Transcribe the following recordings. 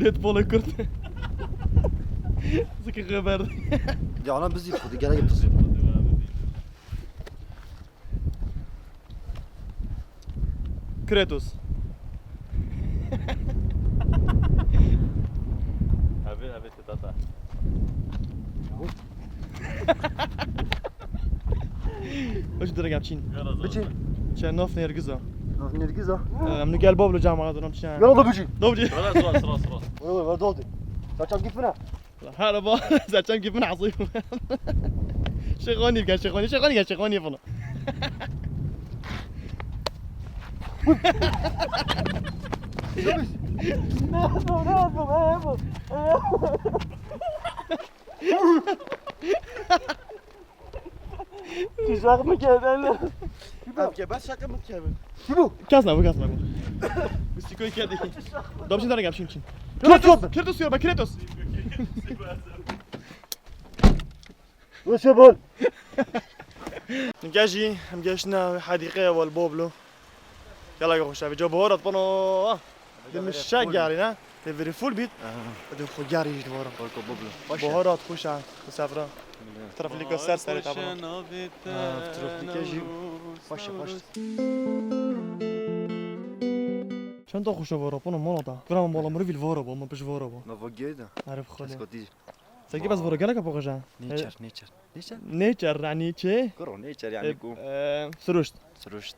ديت بول كرت زكي خبر دي انا بزيد خدي قال جبت كريتوس أبي تتابع وش درجة بتشين بچی شان نوف نرجزه نرگیزا من قال بابلو جامعة دونم شان يلا بچی دوبجي راس والله دولدي تاچم گیفنا هذا با زعتم كيف من عصيب شغوني بقى شغوني فلان تشاق مكان ابكي بس شكل مكمل شنو كاسنا بس يكون كده دوبشين درجة بشين كريتوس يا كريتوس وش بول نجاجي مجاشنا حديقة والبوبلو يلا يا خوش جو بهارات بنو دم الشاق علينا تفري فول بيت بدو خو جاري دورا بهارات خوش مسافرة طرف اللي كسر سري طبعا طرف اللي كاجي باش چند تا خوش وارا بنو مالا برام بالا مرو ویل وارا با ما بش وارا با ما فوجيدا عارف خدا اسكوتي ساكي بس وارا قالك ابو غجان نيتشر نيتشر يعني چه كرو نيتشر يعني كو سروشت سرشت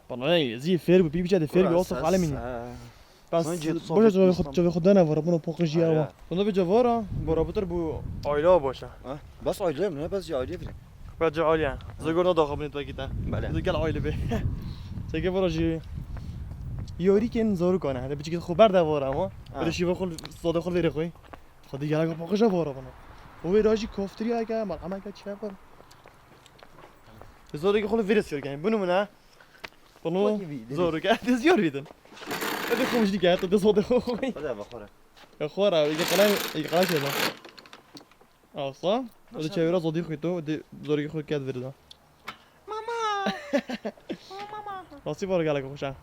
والله زي فيرب بي بيجا فيرب يوصف على مني بس باشه جو خدا نوارا بنو پاقجی اوا بنو بجا وارا برابر بو آیلا باشه بس عايله من بس عايله فري بجا عالیا زگور نداخل بنت بگیتا بله زگل عایله به ساكي وارا جي یاری کن زارو کنه هذا بيجي خبر ده وارا ما بده شيفا خل صاده خل بيري خوي خدي گلا پاقجا وارا بنو هو راجي كافتري اگه مقام اگه چه کن زارو خل ویرس یار کنه بنو منه بنو زارو که دزیار بیدن هذا خوش دي كانت تصوت خوي هذا بخوره اخورا يقرا كذا اه صح هذا شيء راس صديقي تو زوري خو كاد فردا ماما راسي بار قالك خوشا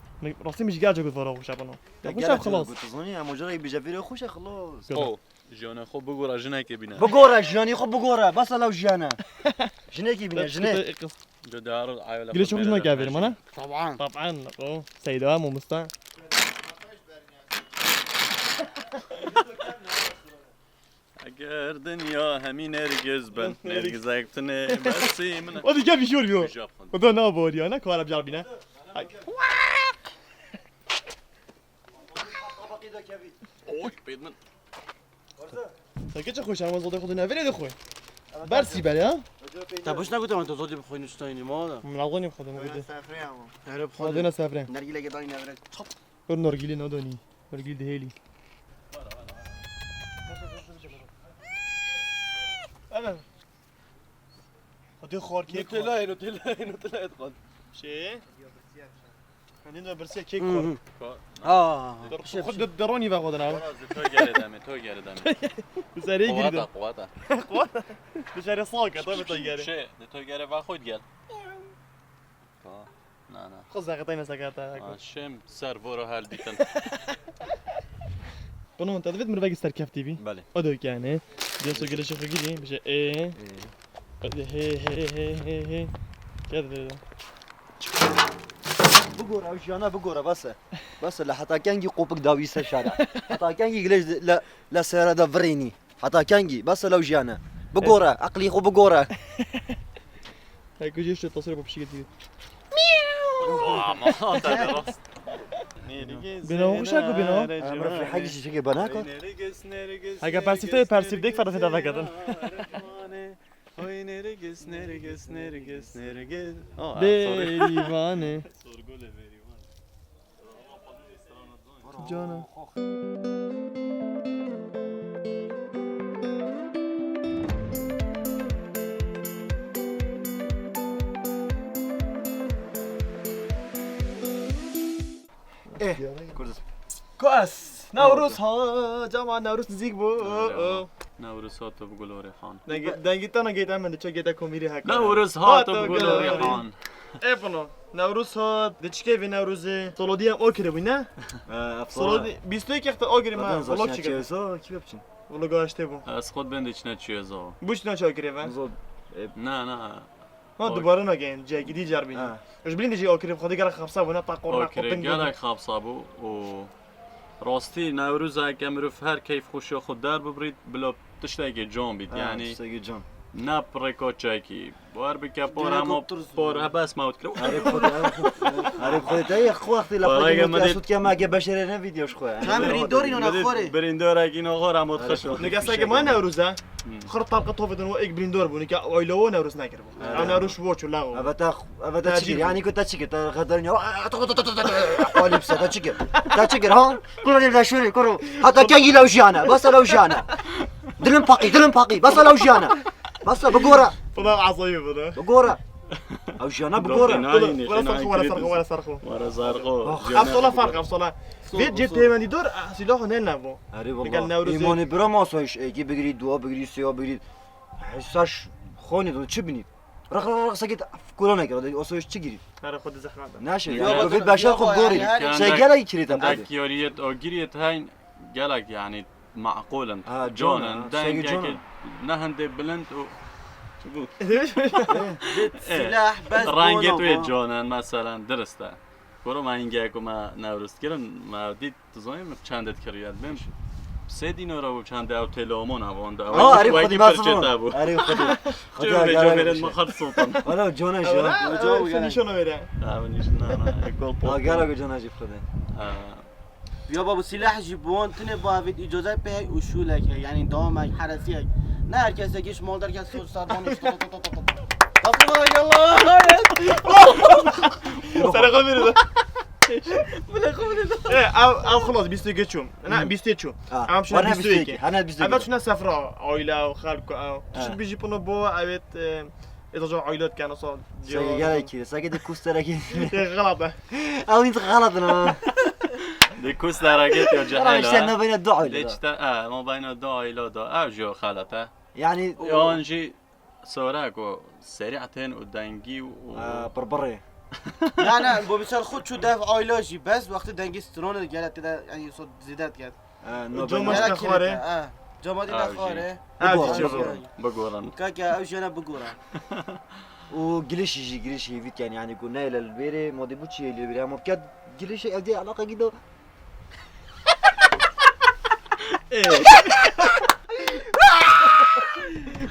راسي مش قاعد اقول فرا خوشا بنو خوشا خلاص تظني اما جرى بجافيري خوش خلاص او جانا خب بگو جنای که بینه بقوره جاني خب بقوره بس لو جانا جنيكي بينا جنيك جو دار عائله قلت شو ما قابل مانا طبعا سيدة مو مستع اگر دنیا همین نرگز بن نرگز اکتنه بسی من ودي جاب يشور بيو وده نابوري انا كوارا بجربينا اوه بید من ساكت خوش انا زود خود نفر خوي برسي بالي ها باش نگفتم انت زودی بخوای نوشتاینی ما من اغوني خودم بده سافري اما هرب خودنا سافرين نرجع قداني نفرت كل نرجيلي نودوني نرجيل دهيلي انا خدي خور كيك نوتلا ادخل شي عندنا برسي كيك خور خد دروني باخذنا تو گردمه بسري جريده قواتا بشاري صاقه طيب طياري شه تو گره و خود گل نه خذ زغطينا سكاتا شم سر ورا هل دیتن قنون انت دفت مرفق ستار كاف تي في بله ادوك يعني ديسو قال شوف قولي باش ايه هي كذا بقوره وش انا بقوره بس لحتى كانجي قوبك داويس الشارع حتى كانجي قليش لا سيارة دا فريني حتى كانجي بس لو جانا بقوره عقلي خو بقوره هيك جيش التصوير بشي كتير ما راست بنا وش هاكو بنا في حاجه شي بناكو هاكا بارسيف ديك فرد هذا كذا نرگس ديوانه جانا كويس نوروز ها جماعة نوروز نزيك بو نوروز هاتو بقولوا ريحان دنگی تا نگیت من چه گیت کومیری هک نوروز هاتو بقولوا ريحان ایپنو نوروز ها دچکه و نوروزه سالودی هم آکره بودی نه؟ سالودی 21 اخت آکره ما ولوگ چیکار؟ کی بچین ولوگ آشته بو. از خود بندیش نه چیه زا بوش نه چه آکره و؟ نه نه ها دوباره نگین جای گیدی جربین. اش بلین دیجی آکره خودی گره خبصه بونه تا قرن آکره گله خواب صابو و راستی نوروز اگه مروف هر کیف خوشی خود در ببرید بلا تشتاقی جان بید یعنی جان نه پرکو چاکی بار بکه پر اما پر بس موت کرد عارف خودت ای خو وقتی لپاره میاد که ما که بشری نه ویدیوش خواه هم بریندور اینو نخوره بریندور اگه اینو خور هم خش نگاس اگه ما نوروزه خرط طبقه طوفه و ایک بریندور بونی که آیلو نوروز نکرد بو. انا نوروز وچو لاغو. ابدا تشكر يعني كنت تشكر غدرني قالب سا تشكر ها كل لا شوري كرو حتى كان لو جانا بس لو جانا دلم باقي بس لو جانا بس بقوره فضاء عصيب هذا. بقوره او جانا بقوره ولا صرخوا. ورا زرقو افصله فرق افصله. في جيت تيماني دور سلاح هنا بو. اري والله ايماني برا ما سويش اجي بقري دوا بقري سيا بقري حساش خوني دو چه بنید رخ ساكت كورونا كده اسويش چه گیرید هر خود زخمه. نشه يعني في بشر خب گوری سيگلا يكريت اكيوريت او گيريت هاين قالك يعني معقولا جونا دانك نهند بلند و سلاح بس رانجت ويا جونا مثلا درسته برو ما اینگه ما نورست کردن ما دید تزایم چندت کریات بهم سه دینار و چند او تلمون اوند عارف خودی عارف خودی خدا جا ما خد سلطان ولا جونا جو نشونه میره. اونیش نه گل پا قالوا جونا جيب خدي بیا بابا سلاح جیبون تنه با وید اجازه به اصولک یعنی دامک حرفیک نه هر کسی کش مال در کس سر سربان تفضل الله سرقه میره. او خلاص 22 چوم نه 22 چوم ام شو 22 انا 22 اما شنو سفره عائله وخالك او شنو بيجي بونو بو اويت اذا جو عائلات كانوا صار سيجا كده ساكت كوسترا كده غلط او انت غلط انا دي كوسترا يا جهاله انا بين الدعاء ليش ما بين الدعاء لا دعاء جو خالته يعني يونجي سوراكو سريعتين ودنجي و بربري نه بو بسر خود شو دافع عایلاجی بس وقتی دنگی سترون گلت ده یعنی صد زیادت کرد جمعش نخوره جمعی نخوره بقورن كاكا او شنا بقورا وجليش فيت يعني قلنا الى البيري ما دي بوتشي اللي بيري ما بكاد جليش دي علاقه كده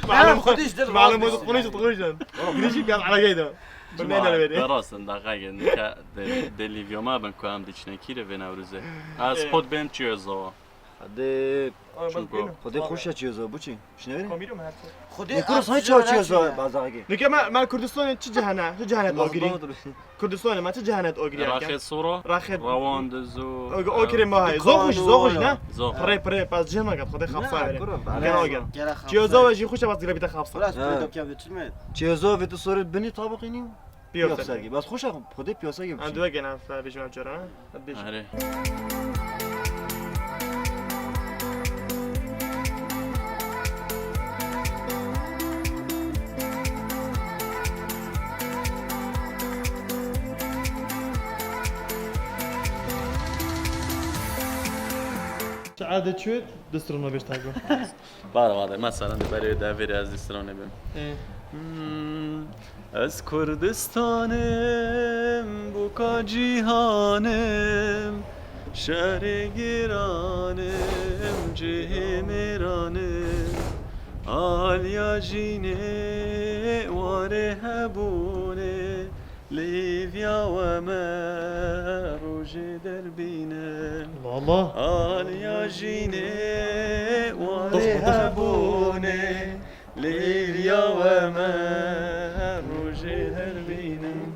معلم خديش دل معلم ما تقوليش جليش كان على قيده بنينا البيري راس دقيقه دلي فيوما بنكم ديشنا كيره بنوروزه از خود بهم چیزا خودی خوشه چیزا بچی شنوی کامیرم هست خودی کورس های چیزا بازاگی میگه ما کردستان چه جهنت آگیری کردستان ما چه جهنت آگیری راخ سورا راخ روان دزو آگیری ما های زوخش نه پره پس جهنم قد خودی خفصه بره آگر چیزا و جی خوشه بس گربیت خفصه خلاص بدو کم چمت چیزا و تو صورت بنی طابقینی پیاسگی بس خوشه خودی پیاسگی من دو گنم بیشتر جرا آره عادة شو دسترنا بيش تاكو بعد مثلا برای داوری از دسترانه بیم از کردستانم بوکا جیهانم شهر گیرانم جه میرانم آلیا جینه واره هبونه لیویا و ما روژ دربینم الله آلیا جینه واره هبونه لیویا و ما روژ دربینم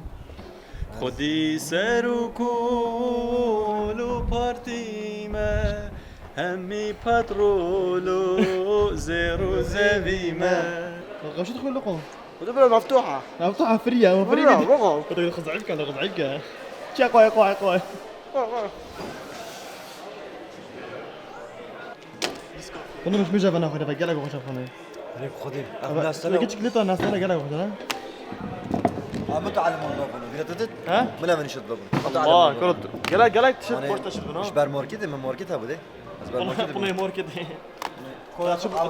خودی سر و کول و پارتیمه همی پترول و زر و زویمه غوش تدخل لقم ودبر مفتوحه مفتوحة فرية والله كنت خزعلك انا خزعلك شي قوي انا مش مجاب انا خدي قالك وخش فني خودی لقيت كليتو الناس انا قالك وخش متعلم بابلو قلت ها بلا من شد بابلو الله كرت قالك تشد باش تشد بنا مش بار ماركت من ماركت ها بده بس بار ماركت والله مور كده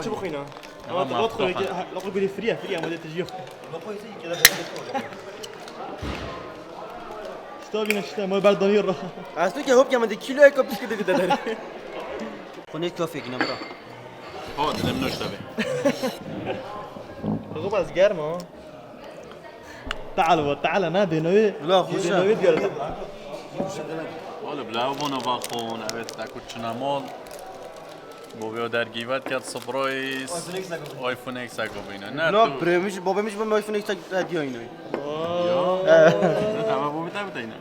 شوف خوينا ادخل لقوا لي فريا ما تجي كده اشتاقنا شتا ما بعد ضمير از تو که هوب که من کیلو یک پیش که دیگه داره خونه کافی کنم برا خود دلم نشتبه غوب از گرما تعال نادي نوي لا خوشا حالا بلاو بانو با خون اوید تکو چنمال با بیا در گیوت کرد سپرایز آیفون اکس اگو بینه نه لا تو برمیش بابا میش با آیفون ایکس هدیه اینو همه با میتونه بتاینه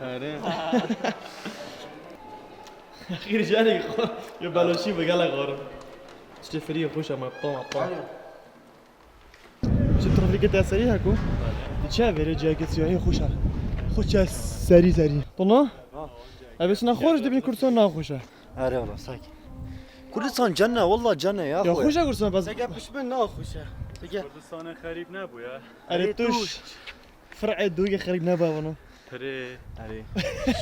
اخير جاني يا بلوشي بقال غور تشتري خوش ما طام شفت رفيقة سريع هكو تشافي رجع سياحي خوش سري طنا بس نخرج دبي كرسون ناخوشه آره والله ساكت كردستان جنة والله جنة يا يا أخوي خوش كرسون بس دیگه پیش من ناخوشه دیگه کردستان خریب نبویا اريتوش فرع دوغي خريب نبا ونو پره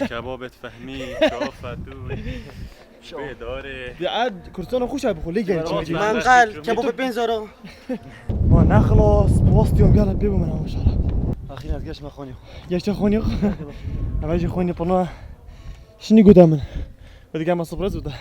کبابت فهمی شافتون بداره عاد كرسون خوش بخو لي قال من قال کباب 5000 ما نخلص بوسط يوم قال بيبو من ما شاء الله أخيرا تقاش ما خوني يا خوني اما خوني طنا شنو قدامنا بدي قام صبرز وده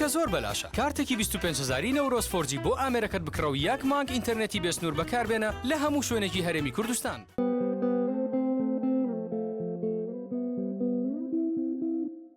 چونکە زۆر بەلاشە کارتێکی 25,000 نەورۆز فۆرجی بۆ ئامێرەکەت بکڕە و یەک مانگ ئینتەرنێتی بێسنوور بەکاربێنە لە هەموو شوێنێکی هەرێمی کوردستان.